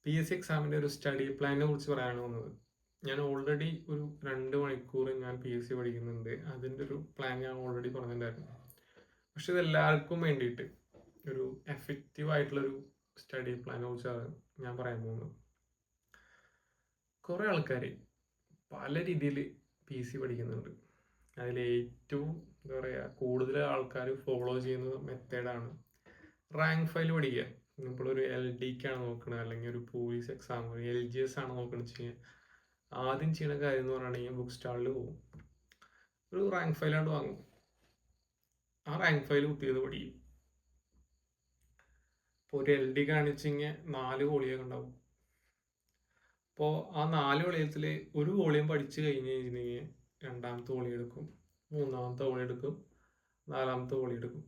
PSC എക്സാമിൻ്റെ ഒരു study പ്ലാനിനെ കുറിച്ച് പറയാനാണ് വന്നത്. ഞാൻ ഓൾറെഡി ഒരു 2 മണിക്കൂർ ഞാൻ PSC പഠിക്കുന്നുണ്ട്. അതിൻ്റെ ഒരു പ്ലാൻ ഞാൻ ഓൾറെഡി പറഞ്ഞിട്ടുണ്ടായിരുന്നു. പക്ഷെ ഇതെല്ലാവർക്കും വേണ്ടിയിട്ട് ഒരു എഫക്റ്റീവ് ആയിട്ടുള്ളൊരു സ്റ്റഡി പ്ലാനെ കുറിച്ചാണ് ഞാൻ പറയാൻ പോകുന്നത്. കുറേ ആൾക്കാർ പല രീതിയിൽ PSC പഠിക്കുന്നുണ്ട്. അതിൽ ഏറ്റവും എന്താ പറയുക, കൂടുതൽ ആൾക്കാർ ഫോളോ ചെയ്യുന്ന മെത്തേഡാണ് റാങ്ക് ഫയൽ പഠിക്കുക. നമ്മളൊരു LDക്കാണ് നോക്കുന്നത്, അല്ലെങ്കിൽ ഒരു പോലീസ് എക്സാം, ഒരു LGS ആണ് നോക്കുന്നത് വെച്ച് കഴിഞ്ഞാൽ ആദ്യം ചെയ്യുന്ന കാര്യം എന്ന് പറയുകയാണെങ്കിൽ ബുക്ക് സ്റ്റാളിൽ പോകും, ഒരു റാങ്ക് ഫയലാണ്ട് വാങ്ങും. ആ റാങ്ക് ഫയൽ കുത്തിയത് പഠിക്കും. ഇപ്പോൾ ഒരു LD കാണിച്ചെങ്കിൽ 4 വോളിയം ഉണ്ടാവും. അപ്പോൾ ആ 4 വോളിയത്തിൽ ഒരു വോളിയം പഠിച്ചു കഴിഞ്ഞ് കഴിഞ്ഞിട്ടുണ്ടെങ്കിൽ രണ്ടാമത്തെ വോളിയം എടുക്കും, മൂന്നാമത്തെ വോളിയം എടുക്കും, നാലാമത്തെ വോളിയം എടുക്കും.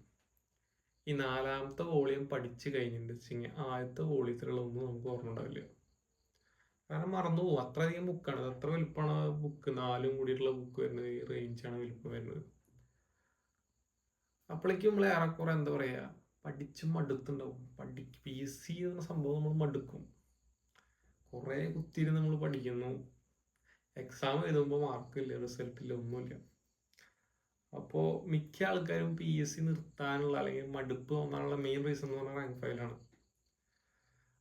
ഈ 4ാമത്തെ വോളിയം പഠിച്ചു കഴിഞ്ഞിട്ട് വെച്ചെങ്കിൽ ആദ്യത്തെ വോളിയത്തിലുള്ള ഒന്നും നമുക്ക് ഓർമ്മ ഉണ്ടാവില്ല. കാരണം മറന്നു പോകും. അത്രയധികം ബുക്കാണ്, അത്ര വലുപ്പമാണ് ബുക്ക്. 4 കൂടിയിട്ടുള്ള ബുക്ക് വരുന്നത്, ഈ റേഞ്ചാണ് വലുപ്പം വരുന്നത്. അപ്പോഴേക്കും നമ്മൾ ഏറെക്കുറെ എന്താ പറയുക, പഠിച്ച് മടുത്തുണ്ടാവും. PSC എന്ന സംഭവം നമ്മൾ മടുക്കും. കുറേ കുത്തിയിരുന്ന് നമ്മൾ പഠിക്കുന്നു, എക്സാം എഴുതുമ്പോൾ മാർക്കില്ല, റിസൾട്ടില്ല, ഒന്നുമില്ല. അപ്പോൾ മിക്ക ആൾക്കാരും PSC നിർത്താനുള്ള അല്ലെങ്കിൽ മടുപ്പ് തോന്നാനുള്ള മെയിൻ റീസൺ എന്ന് പറഞ്ഞാൽ റാങ്ക് ഫയലാണ്.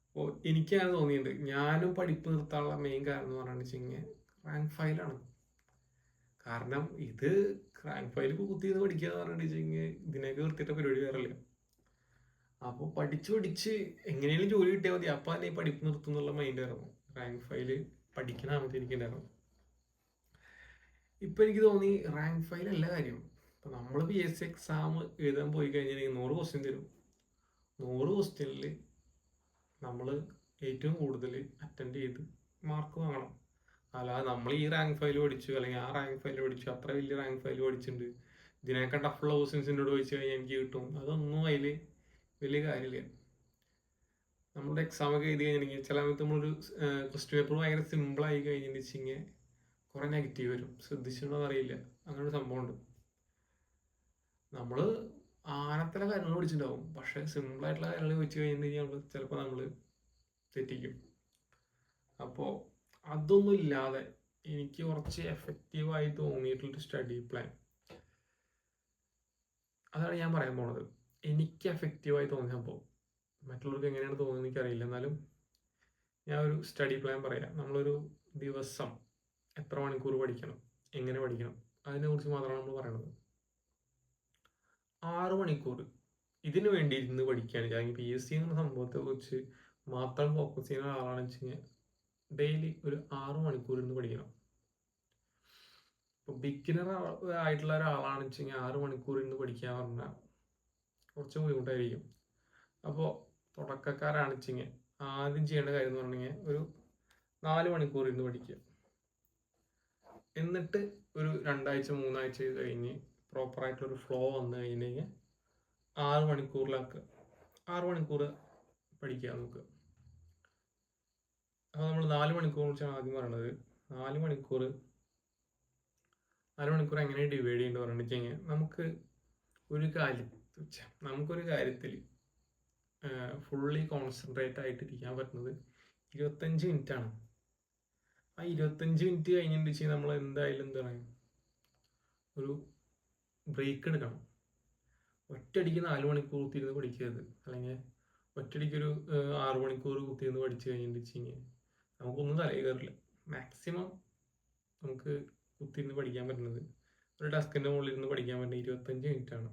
അപ്പോൾ എനിക്കങ്ങനെ തോന്നിയിട്ടുണ്ട്. ഞാനും പഠിപ്പ് നിർത്താനുള്ള മെയിൻ കാരണം എന്ന് പറയുന്നത് വെച്ചാൽ റാങ്ക് ഫയലാണ്. കാരണം ഇത് റാങ്ക് ഫയൽ കുത്തിയിരുന്ന് പഠിക്കുക എന്ന് പറഞ്ഞിട്ട് വെച്ചാൽ ഇതിനൊക്കെ നിർത്തിയിട്ട പരിപാടി വേറല്ല. അപ്പോൾ പഠിച്ച് എങ്ങനെയും ജോലി കിട്ടിയാൽ മതി, അപ്പോൾ തന്നെ ഈ പഠിപ്പ് നിർത്തും എന്നുള്ള മൈൻഡായിരുന്നു. റാങ്ക് ഫയൽ പഠിക്കണ സമയത്ത് എനിക്കുണ്ടായിരുന്നു. ഇപ്പം എനിക്ക് തോന്നി റാങ്ക് ഫയൽ അല്ല കാര്യം. ഇപ്പം നമ്മൾ PSC എക്സാം എഴുതാൻ പോയി കഴിഞ്ഞാൽ 100 ക്വസ്റ്റ്യൻ തരും. 100 ക്വസ്റ്റ്യനിൽ നമ്മൾ ഏറ്റവും കൂടുതൽ അറ്റൻഡ് ചെയ്ത് മാർക്ക് വാങ്ങണം. അല്ലാതെ നമ്മൾ ഈ റാങ്ക് ഫയൽ പഠിച്ചു, അല്ലെങ്കിൽ ആ റാങ്ക് ഫയൽ പഠിച്ചു, അത്ര വലിയ റാങ്ക് ഫയൽ പഠിച്ചിട്ടുണ്ട്, ഇതിനേക്കാൾ ടഫുള്ള ക്വസ്റ്റ്യൻസ് എന്നോട് ചോദിച്ചു കഴിഞ്ഞാൽ എനിക്ക് കിട്ടും, അതൊന്നും അതിൽ വലിയ കാര്യമില്ല. നമ്മുടെ എക്സാമൊക്കെ എഴുതി കഴിഞ്ഞിട്ടുണ്ടെങ്കിൽ ചില സമയത്ത് നമ്മളൊരു ക്വസ്റ്റ്യൻ പേപ്പർ ഭയങ്കര സിമ്പിളായി കഴിഞ്ഞിട്ട് വെച്ചെങ്കിൽ കുറേ നെഗറ്റീവ് വരും. ശ്രദ്ധിച്ചിട്ടുണ്ടോ അറിയില്ല, അങ്ങനെ ഒരു സംഭവമുണ്ട്. നമ്മൾ ആനത്തിലെ കാര്യങ്ങൾ പഠിച്ചിട്ടുണ്ടാവും, പക്ഷേ സിമ്പിളായിട്ടുള്ള കാര്യങ്ങൾ ചോദിച്ചു കഴിഞ്ഞിട്ടുണ്ടെങ്കിൽ ചിലപ്പോൾ നമ്മൾ തെറ്റിക്കും. അപ്പോൾ അതൊന്നും ഇല്ലാതെ എനിക്ക് കുറച്ച് എഫക്റ്റീവായി തോന്നിയിട്ടുള്ളൊരു സ്റ്റഡി പ്ലാൻ, അതാണ് ഞാൻ പറയാൻ പോണത്. എനിക്ക് എഫക്റ്റീവായി തോന്നിയ സംഭവം, മറ്റുള്ളവർക്ക് എങ്ങനെയാണ് തോന്നുന്നത് എനിക്കറിയില്ല, എന്നാലും ഞാൻ ഒരു സ്റ്റഡി പ്ലാൻ പറയാം. നമ്മളൊരു ദിവസം എത്ര മണിക്കൂർ പഠിക്കണം, എങ്ങനെ പഠിക്കണം, അതിനെക്കുറിച്ച് മാത്രമാണ് നമ്മൾ പറയണത്. 6 മണിക്കൂർ ഇതിനു വേണ്ടി ഇരുന്ന് പഠിക്കുകയാണ്, അല്ലെങ്കിൽ PSC എന്ന സംഭവത്തെ കുറിച്ച് മാത്രം ഫോക്കസ് ചെയ്യുന്ന ആളാണെന്ന് വെച്ച് കഴിഞ്ഞാൽ ഡെയിലി ഒരു 6 മണിക്കൂർ ഇരുന്ന് പഠിക്കണം. ഇപ്പോൾ ബിഗിനർ ആയിട്ടുള്ള ഒരാളാണെന്ന് വെച്ച് കഴിഞ്ഞാൽ 6 മണിക്കൂർ ഇരുന്ന് പഠിക്കുക പറഞ്ഞാൽ കുറച്ച് ബുദ്ധിമുട്ടായിരിക്കും. അപ്പോൾ തുടക്കക്കാരാണെന്ന് വെച്ചെങ്കിൽ ആദ്യം ചെയ്യേണ്ട കാര്യം എന്ന് പറഞ്ഞെങ്കിൽ ഒരു 4 മണിക്കൂർ ഇരുന്ന് പഠിക്കുക. എന്നിട്ട് ഒരു 2 ആഴ്ച 3 ആഴ്ച കഴിഞ്ഞ് പ്രോപ്പറായിട്ടൊരു ഫ്ലോ വന്നു കഴിഞ്ഞിട്ടുണ്ടെങ്കിൽ 6 മണിക്കൂറിലാക്കുക. 6 മണിക്കൂർ പഠിക്കുക നമുക്ക്. അപ്പോൾ നമ്മൾ 4 മണിക്കൂർ കുറിച്ചാണ് ആദ്യം പറയണത്. 4 മണിക്കൂർ എങ്ങനെ ഡിവൈഡ് ചെയ്യേണ്ടത് പറഞ്ഞു വെച്ചാൽ നമുക്കൊരു കാര്യത്തിൽ ഫുള്ളി കോൺസെൻട്രേറ്റ് ആയിട്ടിരിക്കാൻ പറ്റുന്നത് 25 മിനിറ്റാണ്. ആ 25 മിനിറ്റ് കഴിഞ്ഞിട്ട് വെച്ചാൽ നമ്മൾ എന്തായാലും എന്താ പറയുക, ഒരു ബ്രേക്ക് എടുക്കണം. ഒറ്റയടിക്ക് 4 മണിക്കൂർ കുത്തിയിരുന്ന് പഠിക്കരുത്, അല്ലെങ്കിൽ ഒറ്റയടിക്കൊരു 6 മണിക്കൂർ കുത്തിയിരുന്ന് പഠിച്ചു കഴിഞ്ഞിട്ട് വെച്ച് കഴിഞ്ഞാൽ നമുക്കൊന്നും തലയിൽ കയറില്ല. മാക്സിമം നമുക്ക് കുത്തിയിരുന്ന് പഠിക്കാൻ പറ്റുന്നത്, ഒരു ഡെസ്കിൻ്റെ മുകളിൽ ഇരുന്ന് പഠിക്കാൻ പറ്റുന്നത് 25 മിനിറ്റാണ്.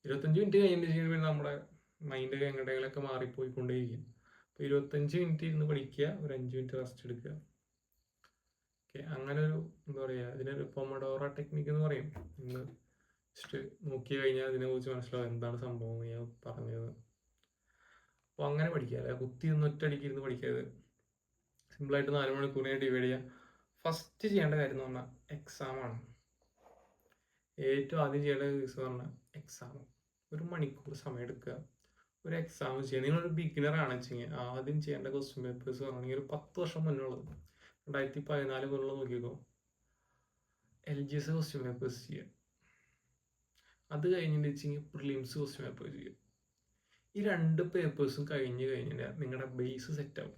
25 മിനിറ്റ് കഴിഞ്ഞിട്ട് കഴിഞ്ഞാൽ നമ്മുടെ മൈൻഡ് എങ്ങോട്ടെങ്കിലൊക്കെ മാറിപ്പോയിക്കൊണ്ടേയിരിക്കും. അപ്പോൾ 25 മിനിറ്റ് ഇരുന്ന് പഠിക്കുക, ഒരു 5 മിനിറ്റ് റെസ്റ്റ് എടുക്കുക. ഓക്കെ, അങ്ങനെ ഒരു എന്താ പറയുക, ഇതിനൊരു പൊമഡോറ ടെക്നിക്ക് എന്ന് പറയും. നിങ്ങൾ ജസ്റ്റ് നോക്കി കഴിഞ്ഞാൽ അതിനെക്കുറിച്ച് മനസ്സിലാവും എന്താണ് സംഭവം ഞാൻ പറഞ്ഞത്. അപ്പോൾ അങ്ങനെ പഠിക്കുക, അല്ലെ കുത്തി നിന്ന് ഒറ്റയടിക്ക് ഇരുന്ന് പഠിക്കരുത്. സിമ്പിളായിട്ട് 4 മണിക്കൂറിനെ ഡിവൈഡ് ചെയ്യുക. ഫസ്റ്റ് ചെയ്യേണ്ട കാര്യം എന്ന് പറഞ്ഞാൽ എക്സാമാണ്. ഏറ്റവും ആദ്യം ചെയ്യേണ്ട കേസ് പറഞ്ഞാൽ എക്സാം. 1 മണിക്കൂർ സമയം എടുക്കുക, ഒരു എക്സാം ചെയ്യുക. നിങ്ങളൊരു ബിഗിനറാണ് വെച്ചെങ്കിൽ ആദ്യം ചെയ്യേണ്ട ക്വസ്റ്റ്യൻ പേപ്പേഴ്സ് പറഞ്ഞെങ്കിൽ ഒരു 10 വർഷം മുന്നുള്ളത്, 2014 മുന്നുള്ള നോക്കിക്കോ, LGS ക്വസ്റ്റ്യൻ പേപ്പേഴ്സ് ചെയ്യുക. അത് കഴിഞ്ഞിട്ട് വെച്ചെങ്കിൽ പ്രിലിംസ് ക്വസ്റ്റ്യൻ പേപ്പേഴ്സ് ചെയ്യുക. ഈ 2 പേപ്പേഴ്സും കഴിഞ്ഞ് കഴിഞ്ഞാൽ നിങ്ങളുടെ ബേസ് സെറ്റാവും.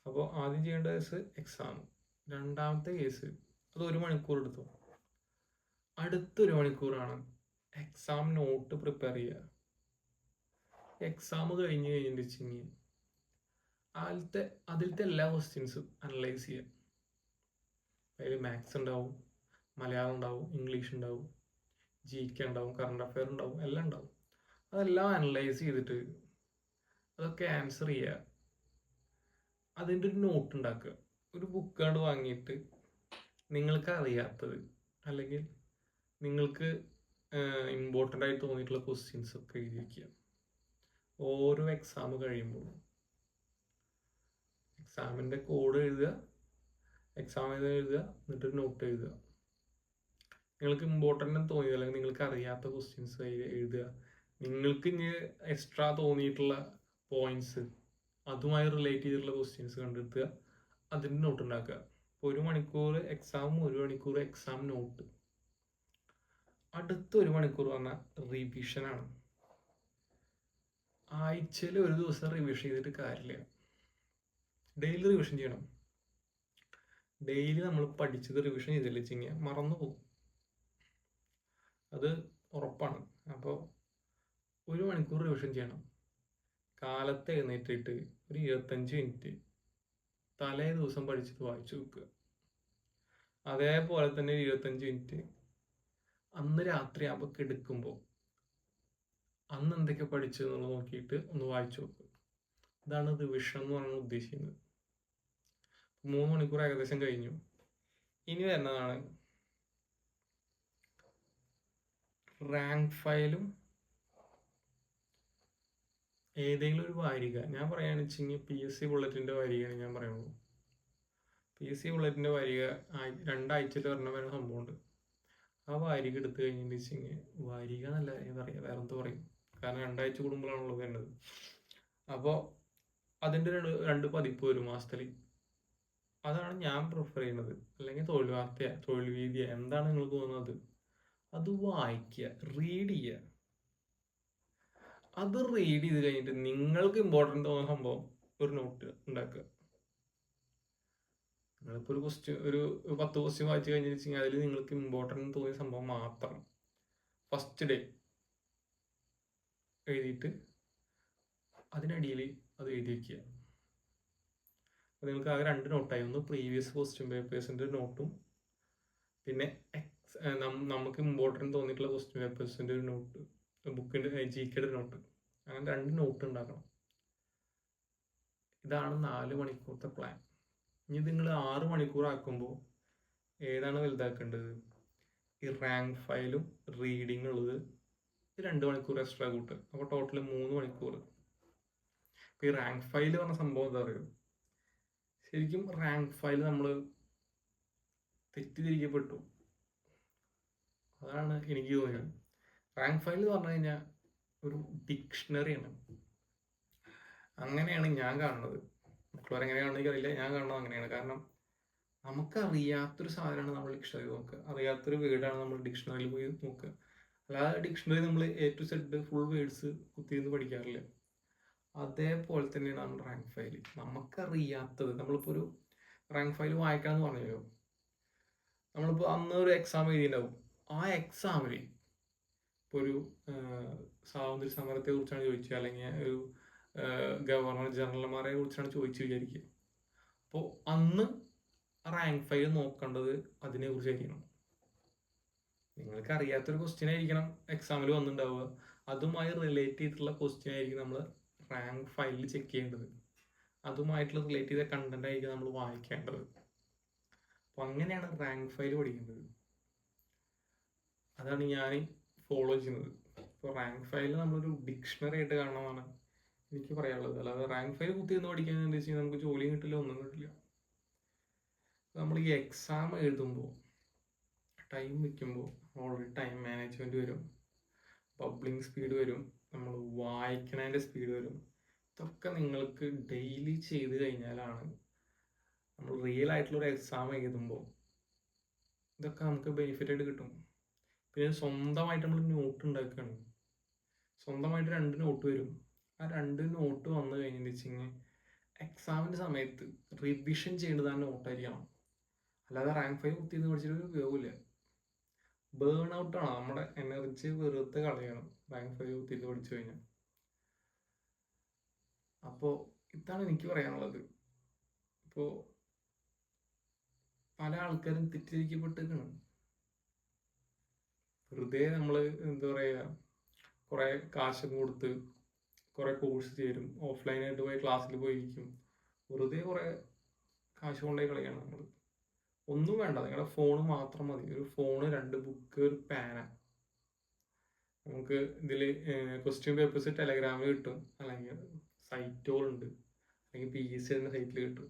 അപ്പോൾ ആദ്യം ചെയ്യേണ്ട കേസ് എക്സാം. രണ്ടാമത്തെ കേസ് അത് 1 മണിക്കൂർ എടുത്തു. അടുത്ത 1 മണിക്കൂറാണ് എക്സാം നോട്ട് പ്രിപ്പയർ ചെയ്യുക. എക്സാം കഴിഞ്ഞ് കഴിഞ്ഞിട്ടുണ്ടെങ്കിൽ അതിലത്തെ എല്ലാ ക്വസ്റ്റ്യൻസും അനലൈസ് ചെയ്യുക. അതിൽ മാത്സ് ഉണ്ടാവും, മലയാളം ഉണ്ടാവും, ഇംഗ്ലീഷ് ഉണ്ടാവും, GK ഉണ്ടാവും, കറണ്ട് അഫെയർ ഉണ്ടാവും, എല്ലാം ഉണ്ടാവും. അതെല്ലാം അനലൈസ് ചെയ്തിട്ട് അതൊക്കെ ആൻസർ ചെയ്യുക. അതിൻ്റെ ഒരു നോട്ട് ഉണ്ടാക്കുക. ഒരു ബുക്കാണ് വാങ്ങിയിട്ട് നിങ്ങൾക്ക് അറിയാത്തത് അല്ലെങ്കിൽ നിങ്ങൾക്ക് ഇമ്പോർട്ടൻ്റ് ആയിട്ട് തോന്നിയിട്ടുള്ള ക്വസ്റ്റ്യൻസ് ഒക്കെ എഴുതി വയ്ക്കുക. ഓരോ എക്സാം കഴിയുമ്പോൾ എക്സാമിൻ്റെ കോഡ് എഴുതുക, എക്സാം എഴുതുക, എന്നിട്ടൊരു നോട്ട് എഴുതുക. നിങ്ങൾക്ക് ഇമ്പോർട്ടൻ്റ് തോന്നിയത് അല്ലെങ്കിൽ നിങ്ങൾക്ക് അറിയാത്ത ക്വസ്റ്റ്യൻസ് എഴുതുക. നിങ്ങൾക്ക് ഇനി എക്സ്ട്രാ തോന്നിയിട്ടുള്ള പോയിന്റ്സ് അതുമായി റിലേറ്റ് ചെയ്തിട്ടുള്ള ക്വസ്റ്റ്യൻസ് കണ്ടെത്തുക, അതിൻ്റെ നോട്ട് ഉണ്ടാക്കുക. 1 മണിക്കൂർ എക്സാം, 1 മണിക്കൂർ എക്സാം നോട്ട്. അടുത്ത 1 മണിക്കൂർ പറഞ്ഞാൽ റിവിഷനാണ്. ആഴ്ചയിൽ ഒരു ദിവസം റിവിഷൻ ചെയ്തിട്ട് കാര്യമില്ല. ഡെയിലി റിവിഷൻ ചെയ്യണം. ഡെയിലി നമ്മൾ പഠിച്ചത് റിവിഷൻ ചെയ്തില്ല വെച്ചാൽ മറന്നു പോകും, അത് ഉറപ്പാണ്. അപ്പോൾ 1 മണിക്കൂർ റിവിഷൻ ചെയ്യണം. കാലത്ത് എഴുന്നേറ്റിട്ട് ഒരു 25 മിനിറ്റ് തലേ ദിവസം പഠിച്ചത് വായിച്ചു വെക്കുക. അതേപോലെ തന്നെ 25 മിനിറ്റ് അന്ന് രാത്രി ആകുമ്പോൾ കിടക്കുമ്പോൾ അന്ന് എന്തൊക്കെ പഠിച്ചു എന്നുള്ളത് നോക്കിയിട്ട് ഒന്ന് വായിച്ചു വെക്കുക. ഇതാണ് റിവിഷൻ എന്ന് പറഞ്ഞാൽ ഉദ്ദേശിക്കുന്നത്. 3 മണിക്കൂർ ഏകദേശം കഴിഞ്ഞു. ഇനി വരുന്നതാണ് റാങ്ക് ഫയലും ഏതെങ്കിലും ഒരു വാരിക. ഞാൻ പറയുകയാണെന്ന് വെച്ചെങ്കിൽ PSC ബുള്ളറ്റിൻ്റെ വാരികയാണ് ഞാൻ പറയുള്ളൂ. PSC ബുള്ളറ്റിൻ്റെ വാരിക 2 ആഴ്ചയിൽ വരുന്ന സംഭവമുണ്ട്. ആ വാരിക എടുത്തു കഴിഞ്ഞിട്ട് വെച്ചെങ്കിൽ വാരിക എന്നല്ല പറയാം, വേറെ എന്ത് പറയും, കാരണം 2 ആഴ്ച കൂടുമ്പോഴാണല്ലോ വേണ്ടത്. അപ്പോൾ അതിൻ്റെ 2 പതിപ്പ് വരും മാസത്തിൽ. അതാണ് ഞാൻ പ്രിഫർ ചെയ്യുന്നത്. അല്ലെങ്കിൽ തൊഴിൽ വാർത്തയാ, തൊഴിൽ വീതിയാ, എന്താണ് നിങ്ങൾക്ക് തോന്നുന്നത് അത് വായിക്കുക, റീഡ് ചെയ്യുക. അത് റീഡ് ചെയ്ത് കഴിഞ്ഞിട്ട് നിങ്ങൾക്ക് ഇമ്പോർട്ടൻ്റ് തോന്നുന്ന സംഭവം ഒരു നോട്ട് ഉണ്ടാക്കുക. നിങ്ങളിപ്പോൾ ഒരു 10 ക്വസ്റ്റ്യൻ വായിച്ചു കഴിഞ്ഞിട്ട് വെച്ചാൽ അതിൽ നിങ്ങൾക്ക് ഇമ്പോർട്ടൻ്റ് തോന്നിയ സംഭവം മാത്രം ഫസ്റ്റ് ഡേ എഴുതിയിട്ട് അതിനടിയിൽ അത് എഴുതി വയ്ക്കുക. അപ്പോൾ നിങ്ങൾക്ക് ആകെ 2 നോട്ടായി. ഒന്ന് പ്രീവിയസ് ക്വസ്റ്റ്യൻ പേപ്പേഴ്സിൻ്റെ നോട്ടും പിന്നെ നമുക്ക് ഇമ്പോർട്ടൻ്റ് തോന്നിയിട്ടുള്ള ക്വസ്റ്റ്യൻ പേപ്പേഴ്സിൻ്റെ ഒരു നോട്ട്, ബുക്കിൻ്റെ GKയുടെ നോട്ട്. അങ്ങനെ 2 നോട്ട് ഉണ്ടാക്കണം. ഇതാണ് 4 മണിക്കൂറത്തെ പ്ലാൻ. ഇനി നിങ്ങൾ 6 മണിക്കൂർ ആക്കുമ്പോൾ ഏതാണ് വലുതാക്കേണ്ടത്? ഈ റാങ്ക് ഫയലും റീഡിങ് ഉള്ളത് 2 മണിക്കൂർ എക്സ്ട്രാ കൂട്ടുക. അപ്പോൾ ടോട്ടൽ 3 മണിക്കൂർ. ഇപ്പോൾ ഈ റാങ്ക് ഫയൽ പറഞ്ഞ സംഭവം എന്താ പറയുക, ശരിക്കും റാങ്ക് ഫയൽ നമ്മൾ തെറ്റിദ്ധരിക്കപ്പെട്ടു. അതാണ് എനിക്ക് തോന്നിയത്. റാങ്ക് ഫയൽ എന്ന് പറഞ്ഞു കഴിഞ്ഞാൽ ഒരു ഡിക്ഷണറിയാണ്. അങ്ങനെയാണ് ഞാൻ കാണുന്നത്. മറ്റുള്ളവരെങ്ങനെയാണെന്ന് എനിക്കറിയില്ല, ഞാൻ കാണുന്നത് അങ്ങനെയാണ്. കാരണം നമുക്കറിയാത്തൊരു സാധനമാണ് നമ്മൾ ഡിക്ഷണറി നോക്കുക, അറിയാത്തൊരു വേർഡാണ് നമ്മൾ ഡിക്ഷണറിയിൽ പോയി നോക്കുക. അല്ലാതെ ഡിക്ഷണറി നമ്മൾ A to Z full words കുത്തിയിരുന്ന് പഠിക്കാറില്ല. അതേപോലെ തന്നെയാണ് നമ്മുടെ റാങ്ക് ഫയൽ. നമുക്കറിയാത്തത്, നമ്മളിപ്പോൾ ഒരു റാങ്ക് ഫയൽ വായിക്കാമെന്ന് പറഞ്ഞല്ലോ, നമ്മളിപ്പോൾ അന്ന് ഒരു എക്സാം എഴുതിയിട്ടുണ്ടാവും. ആ എക്സാമിൽ ഇപ്പോൾ ഒരു സ്വാതന്ത്ര്യ സമരത്തെ കുറിച്ചാണ് ചോദിച്ചത്, അല്ലെങ്കിൽ ഒരു ഗവർണർ ജനറൽമാരെ കുറിച്ചാണ് ചോദിച്ചു വിചാരിക്കുക. അപ്പോൾ അന്ന് റാങ്ക് ഫയൽ നോക്കേണ്ടത് അതിനെ കുറിച്ചായിരിക്കണം. നിങ്ങൾക്ക് അറിയാത്തൊരു ക്വസ്റ്റ്യൻ ആയിരിക്കണം എക്സാമിൽ വന്നിട്ടുണ്ടാവുക. അതുമായി റിലേറ്റ് ചെയ്തിട്ടുള്ള ക്വസ്റ്റ്യൻ ആയിരിക്കും നമ്മൾ റാങ്ക് ഫയലിൽ ചെക്ക് ചെയ്യേണ്ടത്. അതുമായിട്ടുള്ള റിലേറ്റ് ചെയ്ത കണ്ടന്റ് ആയിരിക്കും നമ്മൾ വായിക്കേണ്ടത്. അപ്പോൾ അങ്ങനെയാണ് റാങ്ക് ഫയൽ പഠിക്കേണ്ടത്. അതാണ് ഞാൻ ഫോളോ ചെയ്യുന്നത്. ഇപ്പോൾ റാങ്ക് ഫയൽ നമ്മളൊരു ഡിക്ഷണറി ആയിട്ട് കാണണമെന്നാണ് എനിക്ക് പറയാനുള്ളത്. അല്ലാതെ റാങ്ക് ഫയൽ കുത്തിയിരുന്ന് പഠിക്കാന്ന് വെച്ച് കഴിഞ്ഞാൽ നമുക്ക് ജോലിയും കിട്ടില്ല, ഒന്നും കിട്ടില്ല. നമ്മൾ ഈ എക്സാം എഴുതുമ്പോൾ ടൈം വയ്ക്കുമ്പോൾ ഓൾറെഡി ടൈം മാനേജ്മെൻറ്റ് വരും, പബ്ലിങ് സ്പീഡ് വരും, നമ്മൾ വായിക്കണതിൻ്റെ സ്പീഡ് വരും. ഇതൊക്കെ നിങ്ങൾക്ക് ഡെയിലി ചെയ്ത് കഴിഞ്ഞാലാണ് നമ്മൾ റിയൽ ആയിട്ടുള്ളൊരു എക്സാം എഴുതുമ്പോൾ ഇതൊക്കെ നമുക്ക് ബെനിഫിറ്റ് ആയിട്ട് കിട്ടും. പിന്നെ സ്വന്തമായിട്ട് നമ്മൾ നോട്ട് ഉണ്ടാക്കുകയാണ്. സ്വന്തമായിട്ട് 2 നോട്ട് വരും. ആ 2 നോട്ട് വന്നു കഴിഞ്ഞെന്ന് വെച്ചെങ്കിൽ എക്സാമിൻ്റെ സമയത്ത് റിവിഷൻ ചെയ്യേണ്ടത് ആ നോട്ടായിരിക്കണം. അല്ലാതെ റാങ്ക് 5 കുത്തിയിരുന്ന് പഠിച്ചിട്ട് ഒരു ഉപയോഗമില്ല. ബേൺ ഔട്ടാണ്, നമ്മുടെ എനർജി വെറുതെ കളയണം റാങ്ക് 5 കുത്തിയിരുന്ന് പഠിച്ചു കഴിഞ്ഞാൽ. അപ്പോൾ ഇതാണ് എനിക്ക് പറയാനുള്ളത്. ഇപ്പോൾ പല ആൾക്കാരും തെറ്റിദ്ധരിക്കപ്പെട്ടിരിക്കണം. വെറുതെ നമ്മൾ എന്താ പറയുക, കുറേ കാശും കൊടുത്ത് കുറേ കോഴ്സ് ചേരും, ഓഫ്ലൈനായിട്ട് പോയി ക്ലാസ്സിൽ പോയിരിക്കും, വെറുതെ കുറേ കാശ് കൊണ്ടുപോയി കളയാണ് നമ്മൾ. ഒന്നും വേണ്ട, നിങ്ങളുടെ ഫോണ് മാത്രം മതി. ഒരു ഫോണ്, 2 ബുക്ക്, ഒരു പേന. നമുക്ക് ഇതിൽ ക്വസ്റ്റ്യൻ പേപ്പേഴ്സ് ടെലഗ്രാമിൽ കിട്ടും, അല്ലെങ്കിൽ സൈറ്റുകളുണ്ട്, അല്ലെങ്കിൽ PSC എന്ന സൈറ്റിൽ കിട്ടും.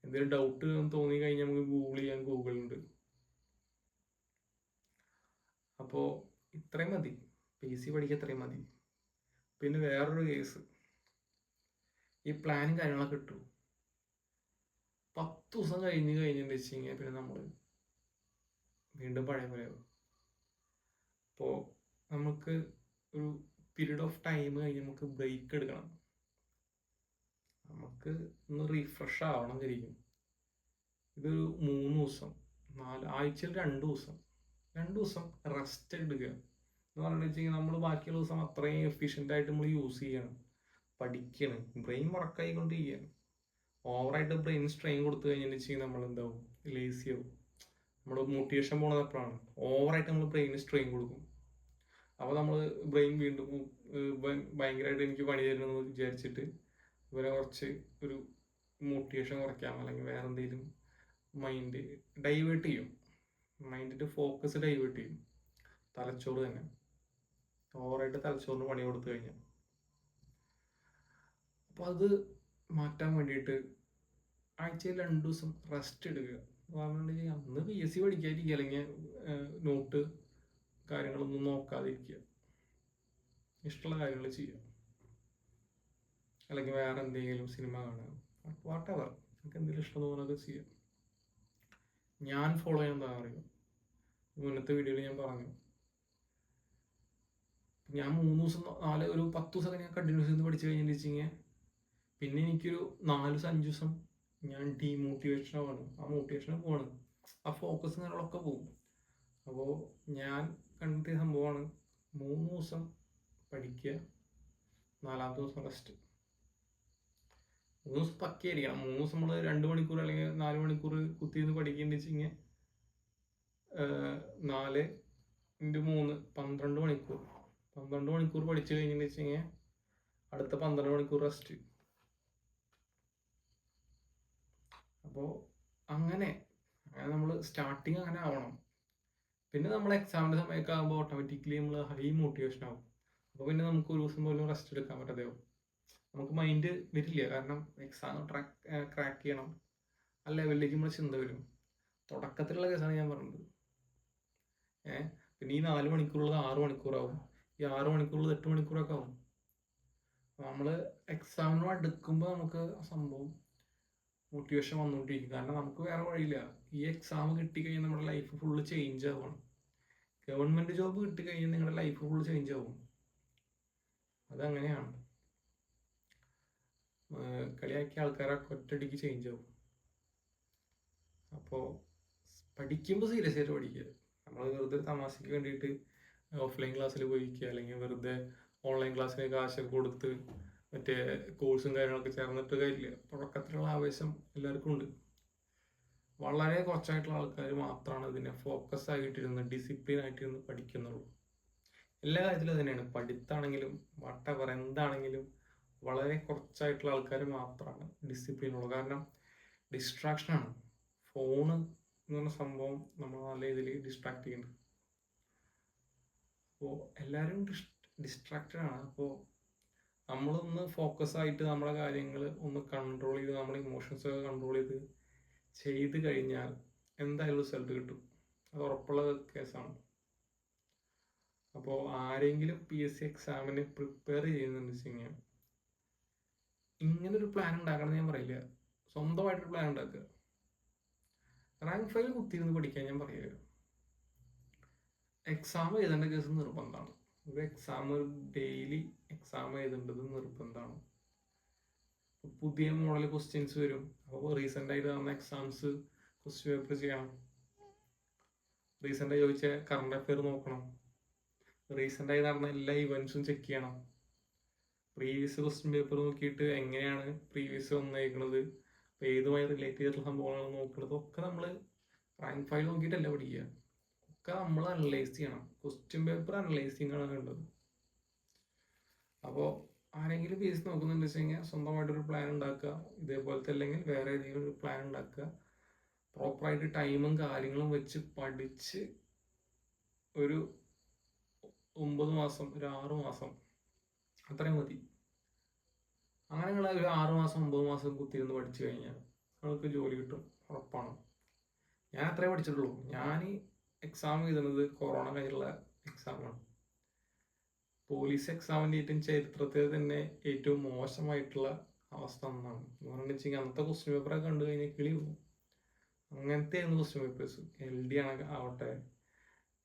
എന്തെങ്കിലും ഡൗട്ട് തോന്നി കഴിഞ്ഞാൽ നമുക്ക് ഗൂഗിൾ ചെയ്യാൻ ഗൂഗിളുണ്ട്. അപ്പോൾ ഇത്രയും മതി, PSC പഠിക്കാൻ ഇത്രയും മതി. പിന്നെ വേറൊരു കേസ്, ഈ പ്ലാനും കാര്യങ്ങളൊക്കെ കിട്ടും. 10 ദിവസം കഴിഞ്ഞെന്ന് വെച്ച് കഴിഞ്ഞാൽ പിന്നെ നമ്മൾ വീണ്ടും പഴയ പോലെയാവും. അപ്പോൾ നമുക്ക് ഒരു പീരീഡ് ഓഫ് ടൈം കഴിഞ്ഞ് നമുക്ക് ബ്രേക്ക് എടുക്കണം. നമുക്ക് ഒന്ന് റീഫ്രഷ് ആവണം ശരിക്കും. ഇതൊരു 3 ദിവസം, 4 ആഴ്ചയിൽ 2 ദിവസം 2 ദിവസം റെസ്റ്റ് എടുക്കുക എന്ന് പറഞ്ഞു വെച്ചാൽ നമ്മൾ ബാക്കിയുള്ള ദിവസം അത്രയും എഫിഷ്യൻ്റായിട്ട് നമ്മൾ യൂസ് ചെയ്യണം, പഠിക്കണം, ബ്രെയിൻ വർക്കായിക്കൊണ്ടിരിക്കുകയാണ്. ഓവറായിട്ട് ബ്രെയിൻ സ്ട്രെയിൻ കൊടുത്തു കഴിഞ്ഞെന്ന് വെച്ചാൽ നമ്മൾ എന്താവും, ലേസി ആവും. നമ്മൾ മോട്ടിവേഷൻ പോണത് എപ്പോഴാണ്, ഓവറായിട്ട് നമ്മൾ ബ്രെയിന് സ്ട്രെയിൻ കൊടുക്കും. അപ്പോൾ നമ്മൾ ബ്രെയിൻ വീണ്ടും ഭയങ്കരമായിട്ട് എനിക്ക് പണി തരണമെന്ന് വിചാരിച്ചിട്ട് ഇവരെ കുറച്ച് ഒരു മോട്ടിവേഷൻ കുറയ്ക്കാം, അല്ലെങ്കിൽ വേറെ എന്തെങ്കിലും മൈൻഡ് ഡൈവേർട്ട് ചെയ്യും. മൈൻഡിൻ്റെ ഫോക്കസ് ഡൈവേർട്ട് ചെയ്യും. തലച്ചോറ് തന്നെ ഓവറായിട്ട് തലച്ചോറിന് പണി കൊടുത്തു കഴിഞ്ഞാൽ. അപ്പോൾ അത് മാറ്റാൻ വേണ്ടിയിട്ട് ആഴ്ചയിൽ 2 ദിവസം റെസ്റ്റ് എടുക്കുക. പറഞ്ഞിട്ടുണ്ടെങ്കിൽ അന്ന് PSC പഠിക്കാതിരിക്കുക, അല്ലെങ്കിൽ നോട്ട് കാര്യങ്ങളൊന്നും നോക്കാതിരിക്കുക, ഇഷ്ടമുള്ള കാര്യങ്ങൾ ചെയ്യുക, അല്ലെങ്കിൽ വേറെ എന്തെങ്കിലും സിനിമ കാണുക, വാട്ടെവർ എനിക്ക് എന്തെങ്കിലും ഇഷ്ടം തോന്നുന്നത് ചെയ്യുക. ഞാൻ ഫോളോ ചെയ്യാൻ എന്താ അറിയുക, മുന്നത്തെ വീഡിയോയിൽ ഞാൻ പറഞ്ഞു, ഞാൻ 3 ദിവസം 4 ഒരു 10 ദിവസമൊക്കെ ഞാൻ കണ്ടിന്യൂസ് ചെയ്ത് പഠിച്ചു കഴിഞ്ഞെന്ന് വെച്ച് കഴിഞ്ഞാൽ പിന്നെ എനിക്കൊരു 4 ദിവസം 5 ദിവസം ഞാൻ ഡീമോട്ടിവേഷൻ ആവാണ്. ആ മോട്ടിവേഷൻ പോവാണ്, ആ ഫോക്കസ് കാര്യങ്ങളൊക്കെ പോകും. അപ്പോൾ ഞാൻ കണ്ടെത്തിയ സംഭവമാണ് 3 ദിവസം പഠിക്കുക, 4ാമത്തെ ദിവസം റെസ്റ്റ്. 3 ദിവസം പക്കയായിരിക്കണം. 3 ദിവസം നമ്മൾ 2 മണിക്കൂർ അല്ലെങ്കിൽ 4 മണിക്കൂർ കുത്തിയിരുന്ന് പഠിക്കേണ്ടി വെച്ച് കഴിഞ്ഞാൽ 4 × 3 12 മണിക്കൂർ. 12 മണിക്കൂർ പഠിച്ചു കഴിഞ്ഞെന്ന് വെച്ച് കഴിഞ്ഞാൽ അടുത്ത 12 മണിക്കൂർ റെസ്റ്റ്. അപ്പോൾ അങ്ങനെ നമ്മൾ സ്റ്റാർട്ടിങ് അങ്ങനെ ആവണം. പിന്നെ നമ്മൾ എക്സാമിൻ്റെ സമയമൊക്കെ ആകുമ്പോൾ ഓട്ടോമാറ്റിക്കലി നമ്മൾ ഹൈ മോട്ടിവേഷൻ ആവും. അപ്പോൾ പിന്നെ നമുക്ക് ഒരു ദിവസം പോലും റെസ്റ്റ് എടുക്കാൻ പറ്റാതെയാവും. നമുക്ക് മൈൻഡ് വരില്ല, കാരണം എക്സാം ക്രാക്ക് ചെയ്യണം, ആ ലെവലിലേക്ക് നമ്മൾ ചിന്ത വരും. തുടക്കത്തിലുള്ള കേസാണ് ഞാൻ പറഞ്ഞത്. പിന്നെ ഈ 4 മണിക്കൂറുള്ളത് 6 മണിക്കൂറാവും, ഈ 6 മണിക്കൂറുള്ളത് 8 മണിക്കൂറൊക്കെ ആവും. നമ്മൾ എക്സാമിനോട് അടുക്കുമ്പോൾ നമുക്ക് സംഭവം മോട്ടിവേഷൻ വന്നുകൊണ്ടിരിക്കും. കാരണം നമുക്ക് വേറെ വഴിയില്ല. ഈ എക്സാം കിട്ടിക്കഴിഞ്ഞാൽ നമ്മുടെ ലൈഫ് ഫുള്ള് ചേഞ്ച് ആവണം. ഗവൺമെൻറ് ജോബ് കിട്ടിക്കഴിഞ്ഞാൽ നിങ്ങളുടെ ലൈഫ് ഫുള്ള് ചേഞ്ച് ആവും. അതങ്ങനെയാണ്. കളിയാക്കിയ ആൾക്കാരൊക്കെ ഒറ്റയടിക്ക് ചേഞ്ച് ആവും. അപ്പോൾ പഠിക്കുമ്പോൾ സീരിയസ് ആയിട്ട് പഠിക്കുക. നമ്മൾ വെറുതെ തമാശയ്ക്ക് വേണ്ടിയിട്ട് ഓഫ്ലൈൻ ക്ലാസ്സിൽ പോയിരിക്കുക, അല്ലെങ്കിൽ വെറുതെ ഓൺലൈൻ ക്ലാസ്സിന് കാശൊക്കെ കൊടുത്ത് മറ്റേ കോഴ്സും കാര്യങ്ങളൊക്കെ ചേർന്നിട്ട് കാര്യമില്ല. തുടക്കത്തിലുള്ള ആവേശം എല്ലാവർക്കും ഉണ്ട്. വളരെ കുറച്ചായിട്ടുള്ള ആൾക്കാർ മാത്രമാണ് ഇതിനെ ഫോക്കസ് ആയിട്ടിരുന്ന് ഡിസിപ്ലിൻ ആയിട്ടിരുന്ന് പഠിക്കുന്നുള്ളൂ. എല്ലാ കാര്യത്തിലും തന്നെയാണ്, പഠിത്താണെങ്കിലും വട്ടവർ എന്താണെങ്കിലും വളരെ കുറച്ചായിട്ടുള്ള ആൾക്കാർ മാത്രമാണ് ഡിസിപ്ലിൻ ഉള്ളത്. കാരണം ഡിസ്ട്രാക്ഷനാണ്. ഫോണ് എന്ന് പറഞ്ഞ സംഭവം നമ്മൾ നല്ല രീതിയിൽ ഡിസ്ട്രാക്ട് ചെയ്യുന്നുണ്ട്. അപ്പോൾ എല്ലാവരും ഡിസ്ട്രാക്റ്റഡ് ആണ്. അപ്പോൾ നമ്മളൊന്ന് ഫോക്കസ് ആയിട്ട് നമ്മുടെ കാര്യങ്ങൾ ഒന്ന് കൺട്രോൾ ചെയ്ത്, നമ്മുടെ ഇമോഷൻസ് ഒക്കെ കൺട്രോൾ ചെയ്ത് കഴിഞ്ഞാൽ എന്തായാലും റിസൾട്ട് കിട്ടും. അത് ഉറപ്പുള്ള കേസാണ്. അപ്പോൾ ആരെങ്കിലും PSC എക്സാമിന് പ്രിപ്പയർ ചെയ്യുന്നുണ്ട് വെച്ച് കഴിഞ്ഞാൽ ഇങ്ങനൊരു പ്ലാൻ ഉണ്ടാക്കണം ഞാൻ പറയില്ല. സ്വന്തമായിട്ടൊരു പ്ലാൻ ഉണ്ടാക്കുക. റാങ്ക് 5 കുത്തിയിരുന്ന് പഠിക്കാൻ ഞാൻ പറയുക. എക്സാം എഴുതേണ്ട കേസ് നിർബന്ധമാണ്. ഒരു എക്സാം ഡെയിലി എക്സാം എഴുതേണ്ടത് നിർബന്ധമാണ്. പുതിയ മോഡൽ ക്വസ്റ്റ്യൻസ് വരും. അപ്പോൾ റീസെൻ്റായിട്ട് നടന്ന എക്സാംസ് ക്വസ്റ്റ്യൻ പേപ്പർ ചെയ്യണം. റീസെൻ്റായി ചോദിച്ച കറണ്ട് അഫെയർ നോക്കണം. റീസെൻ്റായി നടന്ന എല്ലാ ഇവൻറ്റ്സും ചെക്ക് ചെയ്യണം. പ്രീവിയസ് ക്വസ്റ്റ്യൻ പേപ്പർ നോക്കിയിട്ട് എങ്ങനെയാണ് പ്രീവിയസ് വന്നേക്കുന്നത്, അപ്പോൾ ഏതുമായി റിലേറ്റ് ചെയ്തിട്ടുള്ള സംഭവങ്ങളാണ് നോക്കുന്നത്. ഒക്കെ നമ്മൾ റാങ്ക് ഫയൽ നോക്കിയിട്ടല്ല പഠിക്കുക, ഒക്കെ നമ്മൾ അനലൈസ് ചെയ്യണം. ക്വസ്റ്റ്യൻ പേപ്പർ അനലൈസിങ് ആണ് വേണ്ടത്. അപ്പോൾ ആരെങ്കിലും പി എസ് നോക്കുന്നുണ്ട് വെച്ച് കഴിഞ്ഞാൽ സ്വന്തമായിട്ടൊരു പ്ലാൻ ഉണ്ടാക്കുക. ഇതേപോലത്തെ അല്ലെങ്കിൽ വേറെ ഏതെങ്കിലും ഒരു പ്ലാൻ ഉണ്ടാക്കുക. പ്രോപ്പറായിട്ട് ടൈമും കാര്യങ്ങളും വെച്ച് പഠിച്ച് ഒരു 9 മാസം, ഒരു 6 മാസം അത്രയും മതി. അങ്ങനെ നിങ്ങൾ ഒരു 6 മാസം 9 മാസം കുത്തിയിരുന്ന് പഠിച്ചു കഴിഞ്ഞാൽ നിങ്ങൾക്ക് ജോലി കിട്ടും, ഉറപ്പാണ്. ഞാൻ അത്രേ പഠിച്ചിട്ടുള്ളൂ. ഞാൻ എക്സാം എഴുതുന്നത് കൊറോണ കഴിഞ്ഞുള്ള എക്സാമാണ്. പോലീസ് എക്സാമിൻ്റെ ഏറ്റവും ചരിത്രത്തിൽ തന്നെ ഏറ്റവും മോശമായിട്ടുള്ള അവസ്ഥ ഒന്നാണ്. എന്ന് പറഞ്ഞിട്ടുണ്ടെങ്കിൽ അന്നത്തെ ക്വസ്റ്റ്യൻ പേപ്പറൊക്കെ കണ്ടു കഴിഞ്ഞാൽ കിളി പോകും. അങ്ങനത്തെ ആയിരുന്നു ക്വസ്റ്റ്യൻ പേപ്പേഴ്സ്. LD ആവട്ടെ,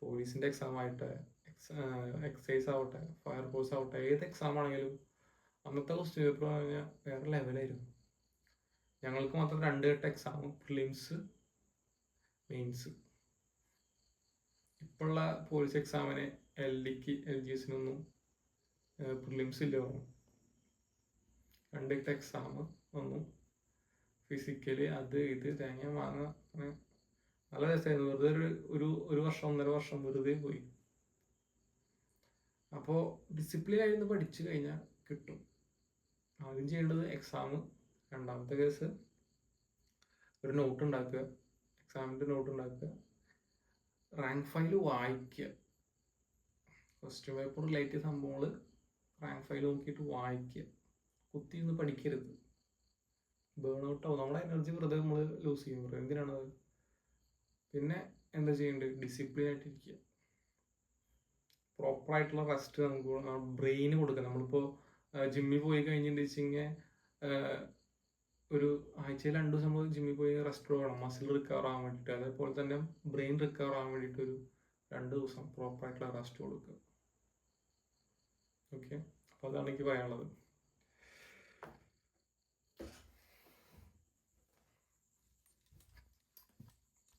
പോലീസിൻ്റെ എക്സാം ആവട്ടെ, എക്സൈസ് ആവട്ടെ, ഫയർഫോഴ്സ് ആവട്ടെ, ഏത് എക്സാം ആണെങ്കിലും അന്നത്തെ ക്വസ്റ്റ്യൻ പേപ്പർ പറഞ്ഞാൽ വേറെ ലെവലായിരുന്നു. ഞങ്ങൾക്ക് മാത്രം 2 ഘട്ട എക്സാം, പ്രിലിംസ്, മെയിൻസ്. ഇപ്പോഴുള്ള പോലീസ് എക്സാമിന് LDക്ക് LGSനൊന്നും പ്രിലിംസ് ഇല്ല പറഞ്ഞു. 2 ഘട്ട എക്സാം വന്നു. ഫിസിക്കലി അത് ഇത് തേങ്ങ വാങ്ങ. നല്ല രസമായിരുന്നു. വെറുതെ ഒരു വർഷം 1.5 വർഷം വെറുതെ പോയി. അപ്പോൾ ഡിസിപ്ലിൻ ആയിരുന്നു പഠിച്ചു കഴിഞ്ഞാൽ കിട്ടും. ആദ്യം ചെയ്യേണ്ടത് എക്സാം. രണ്ടാമത്തെ കേസ് ഒരു നോട്ട് ഉണ്ടാക്കുക, എക്സാമിൻ്റെ നോട്ട് ഉണ്ടാക്കുക. റാങ്ക് ഫയൽ വായിക്കുക. ക്വസ്റ്റ്യൻ പേപ്പർ റിലേറ്റഡ് സംഭവങ്ങൾ റാങ്ക് ഫയൽ നോക്കിയിട്ട് വായിക്കുക. കുത്തിയിരുന്ന് പഠിക്കരുത്. ബേൺ ഔട്ട് ആവും. നമ്മുടെ എനർജി വെറുതെ നമ്മൾ ലൂസ് ചെയ്യും. വെറുതെ എന്തിനാണത്? പിന്നെ എന്താ ചെയ്യേണ്ടത്? ഡിസിപ്ലിൻ ആയിട്ടിരിക്കുക. പ്രോപ്പറായിട്ടുള്ള റെസ്റ്റ് നമുക്ക് ബ്രെയിന് കൊടുക്കുക. നമ്മളിപ്പോൾ ജിമ്മിൽ പോയി കഴിഞ്ഞിട്ട് വെച്ച് കഴിഞ്ഞാൽ ഒരു ആഴ്ചയിൽ 2 ദിവസം നമ്മൾ ജിമ്മിൽ പോയി റെസ്റ്റ് വേണം, മസിൽ റിക്കവർ ആവാൻ വേണ്ടിയിട്ട്. അതേപോലെ തന്നെ ബ്രെയിൻ റിക്കവർ ആവാൻ വേണ്ടിയിട്ട് ഒരു 2 ദിവസം പ്രോപ്പറായിട്ടുള്ള റെസ്റ്റ് കൊടുക്കുക. ഓക്കെ, അപ്പോൾ അതാണ് എനിക്ക് പറയാനുള്ളത്.